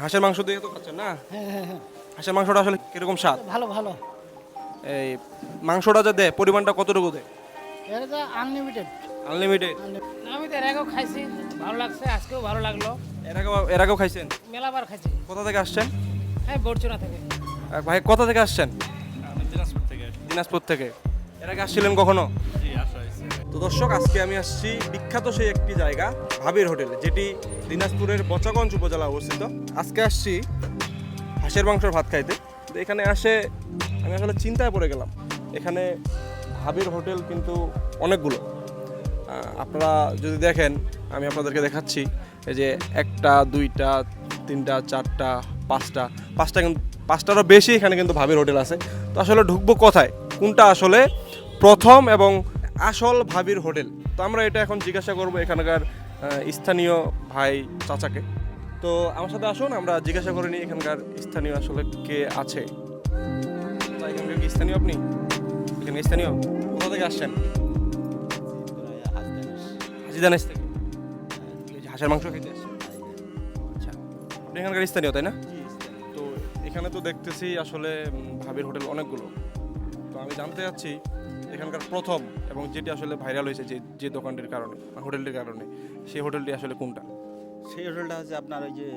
হাঁসের মাংস দিয়ে তো খাচ্ছেন না? হ্যাঁ। হাঁসের মাংসটা আসলে কিরকম স্বাদ? ভালো ভালো। এই মাংসটা যে দেয় পরিমাণটা কতটুকু দেয়? এটা তো আনলিমিটেড। আনলিমিটেড? আমি তো এর আগেও খাইছি, ভালো লাগছে, আজকেও ভালো লাগলো। এর আগেও খাইছেন? মেলাবার খাইছি। কোথা থেকে আসছেন? হ্যাঁ, বরচুনা থেকে। ভাই কোথা থেকে আসছেন? দিনাজপুর থেকে। দিনাজপুর থেকে। এর আগে আসছিলেন কখনো? জি, আসা হয়েছে। তো দর্শক, আজকে আমি আসছি বিখ্যাত সেই একটি জায়গা ভাবির হোটেলে, যেটি দিনাজপুরের বচাগঞ্জ উপজেলা অবস্থিত। আজকে আসছি হাঁসের মাংসের ভাত খাইতে। তো এখানে আসে আমি আসলে চিন্তায় পড়ে গেলাম। এখানে ভাবির হোটেল কিন্তু অনেকগুলো। আপনারা যদি দেখেন, আমি আপনাদেরকে দেখাচ্ছি, এই যে একটা, দুইটা, তিনটা, চারটা, পাঁচটারও বেশি এখানে কিন্তু ভাবির হোটেল আছে। তো আসলে ঢুকবো কোথায়, কোনটা আসলে প্রথম এবং আসল ভাবির হোটেল? তো আমরা এটা এখন জিজ্ঞাসা করবো এখানকার স্থানীয় ভাই চাচাকে। তো আমার সাথে আসুন, আমরা জিজ্ঞাসা করে নিই এখানকার স্থানীয় আসলে কে আছে। এখানকার কি স্থানীয় আপনি? এখানে স্থানীয়? কোথা থেকে আসছেন? হাজিদানেশ থেকে। এই যে হাঁসের মাংস খেতে আসছেন? আচ্ছা, আপনি এখানকার স্থানীয় তাই না? তো এখানে তো দেখতেছি আসলে ভাবির হোটেল অনেকগুলো। তো আমি জানতে চাচ্ছি এখানকার প্রথম এবং যেটি আসলে ভাইরাল হয়েছে যে দোকানটির কারণে, হোটেলটির কারণে, সেই হোটেলটি আসলে কোনটা? সেই হোটেলটা হচ্ছে আপনার ওই যে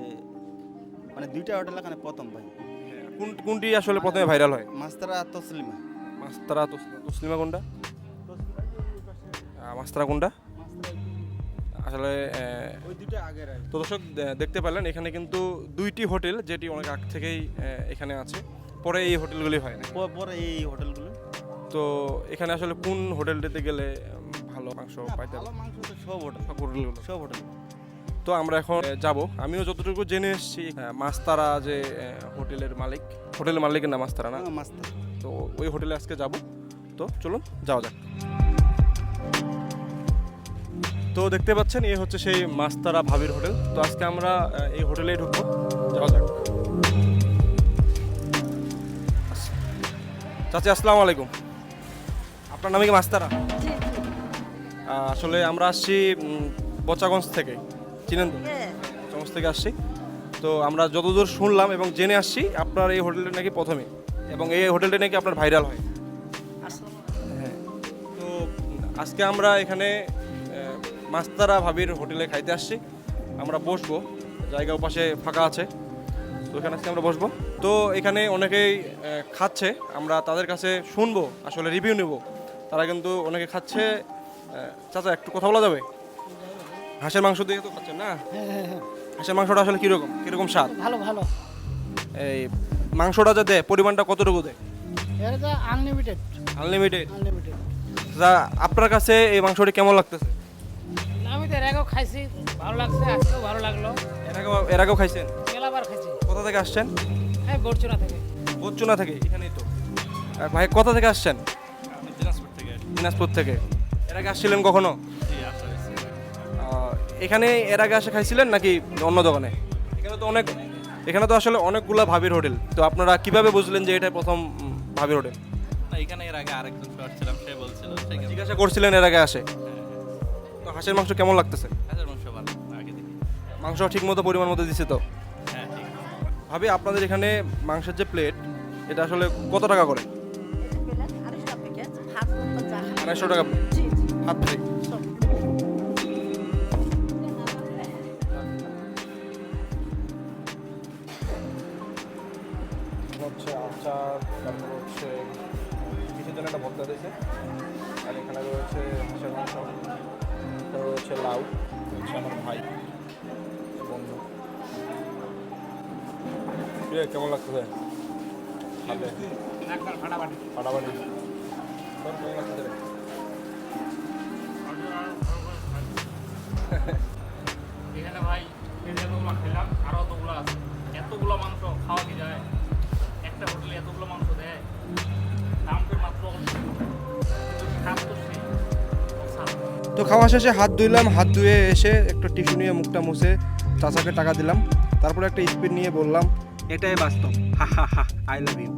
মানে দুইটা হোটেল এখানে প্রথম ভাই। কোনটি আসলে প্রথমে ভাইরাল হয়? মাস্তারা তসলিমা। মাস্তারা তসলিমা কোনটা? মাস্তারা কোনটা আসলে? ওই দুইটা আগের আর কি। তো দর্শক, দেখতে পেলেন এখানে কিন্তু দুইটি হোটেল, যেটি অনেক আগ থেকেই এখানে আছে। পরে এই হোটেলগুলি হয় না। পরে এই হোটেলগুলো তো এখানে আসলে কোন হোটেলটিতে গেলে ভালো মাংস পাইতে ভালো পারবো? মাংস তো সব হোটেল, সব হোটেলগুলো। সব হোটেল। তো আমরা এখন যাব। আমিও যতটুকু জেনে এসেছি, মাস্তারা যে হোটেলের মালিকের নাম মাস্তারা না? মাস্তারা। তো ওই হোটেলে আজকে যাব। তো চলুন যাওয়া যাক। তো দেখতে পাচ্ছেন, এই হচ্ছে সেই মাস্তারা ভাবির হোটেল। তো আজকে আমরা এই হোটেলেই ঢুকবো, যাওয়া যাক। চাচি, আসসালামু আলাইকুম। আপনার নামে কি মাস্তারা? আসলে আমরা আসছি বচাগঞ্জ থেকে, চিনেন তো? বচাগঞ্জ থেকে আসছি। তো আমরা যতদূর শুনলাম এবং জেনে আসছি, আপনার এই হোটেলটা নাকি প্রথমে, এবং এই হোটেলটা নাকি আপনার ভাইরাল হয়। হ্যাঁ। তো আজকে আমরা এখানে মাস্তারা ভাবির হোটেলে খাইতে আসছি। আমরা বসবো, জায়গা ওপাশে ফাঁকা আছে, তো এখানে আজকে আমরা বসবো। তো এখানে অনেকেই খাচ্ছে, আমরা তাদের কাছে শুনবো, আসলে রিভিউ নেব। তারা কিন্তু অনেকে খাচ্ছে। চাচা, একটু কথা বলা যাবে? হাঁসের মাংস দিয়ে তো খাচ্ছেন না? হ্যাঁ। হাঁসের মাংসটা আসলে কিরকম স্বাদ? ভালো ভালো। এই মাংসটা যে দেয় পরিমাণটা কতটুকু দেয়? এটা তো আনলিমিটেড। আনলিমিটেড? আনলিমিটেড। আপনার কাছে এই মাংসটি কেমন লাগতেছে? আমি তো এর আগেও খাইছি, ভালো লাগছে, আজকেও ভালো লাগলো। এর আগেও খাইছেন? মেলাবার খাইছি। কোথা থেকে আসছেন? হ্যাঁ, বরচুনা থেকে। বচ্চুনা থেকে? এখানেই তো। ভাই কোথা থেকে আসছেন? আমি দিনাজপুর থেকে। দিনাজপুর থেকে। এর আগে আসছিলেন কখনো? জি, আসা হয়েছে। এখানে এর আগে আসে খাইছিলেন নাকি অন্য দোকানে? এখানে তো আসলে অনেকগুলা ভাবির হোটেল। তো আপনারা কিভাবে বুঝলেন যে এটা প্রথম ভাবির হোটেল? না, এখানে এর আগে আরেকজন আসছিলাম, সে বলছিল সেখানে। জিজ্ঞাসা করছিলেন এর আগে আসে? তো হাঁসের মাংস কেমন লাগতেছে? হাজার মাংস ভালো আগে দেখি। মাংস ঠিক মতো পরিমাণ মতো দিচ্ছে তো? হ্যাঁ, ঠিক। ভাবি, আপনাদের এখানে মাংসের যে প্লেট, এটা আসলে কত টাকা করে? 250 টাকা প্লেট? হাত প্লেট? হচ্ছে আচার, তারপর হচ্ছে কিছুদিন একটা ভর্তা দিয়েছে, আর এখানে রয়েছে হাঁসের মাংস, তারপর রয়েছে লাউ, হচ্ছে আমার ভাই বন্ধু। কেমন লাগতেছে? ফাটাফাটি। তোর কেমন লাগতেছে? এখানে ভাই এই যেগুলো খেলাম আরো অতগুলো আছে, এতগুলো মাংস খাওয়া কি যায়? একটা হোটেলে এতগুলো মাংস দেয়, দাম তো মাত্র খাস তো সেই। তো খাওয়া শেষে হাত ধুইলাম, হাত ধুয়ে এসে একটা টিস্যু নিয়ে মুখটা মুছে চাচাকে টাকা দিলাম। তারপরে একটা স্পিড নিয়ে বললাম, এটাই বাস্তব, হা হা হা, আই লাভ ইউ।